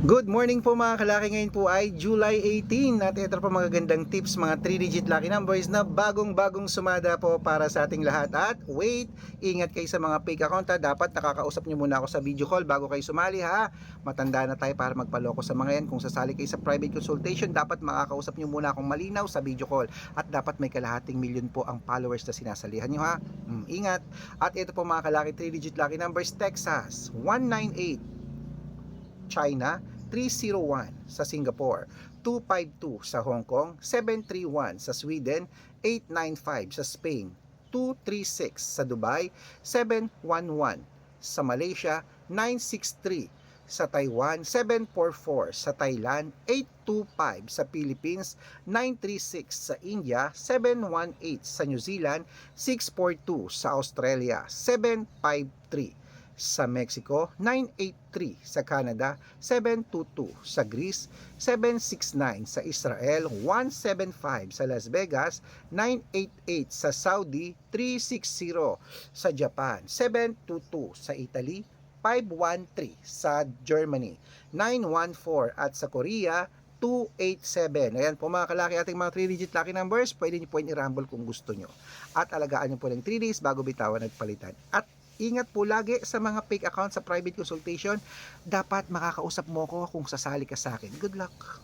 Good morning po mga kalaki, ngayon po ay July 18 at ito po mga gandang tips, mga 3-digit lucky numbers na bagong sumada po para sa ating lahat. At wait, ingat kayo sa mga fake account ha. Dapat nakakausap nyo muna ako sa video call bago kayo sumali ha. Matanda na tayo para magpaloko sa mga yan. Kung sasali kayo sa private consultation, dapat makakausap nyo muna akong malinaw sa video call. At dapat may kalahating milyon po ang followers na sinasalihan nyo ha. Ingat. At ito po mga kalaki, 3-digit lucky numbers: Texas 198, China 301, sa Singapore 252, sa Hong Kong 731, sa Sweden 895, sa Spain 236, sa Dubai 711, sa Malaysia 963, sa Taiwan 744, sa Thailand 825, sa Philippines 936, sa India 718, sa New Zealand 642, sa Australia 753, sa Mexico 983, sa Canada 722, sa Greece 769, sa Israel 175, sa Las Vegas 988, sa Saudi 360, sa Japan 722, sa Italy 513, sa Germany 914, at sa Korea 287. Ayan po mga kalaki, ating mga 3-digit lucky numbers. Pwede nyo po i-rumble kung gusto nyo. At alagaan nyo po ng 3 days bago bitawan at palitan. At ingat po lagi sa mga fake account sa private consultation. Dapat makakausap mo ko kung sasali ka sa akin. Good luck!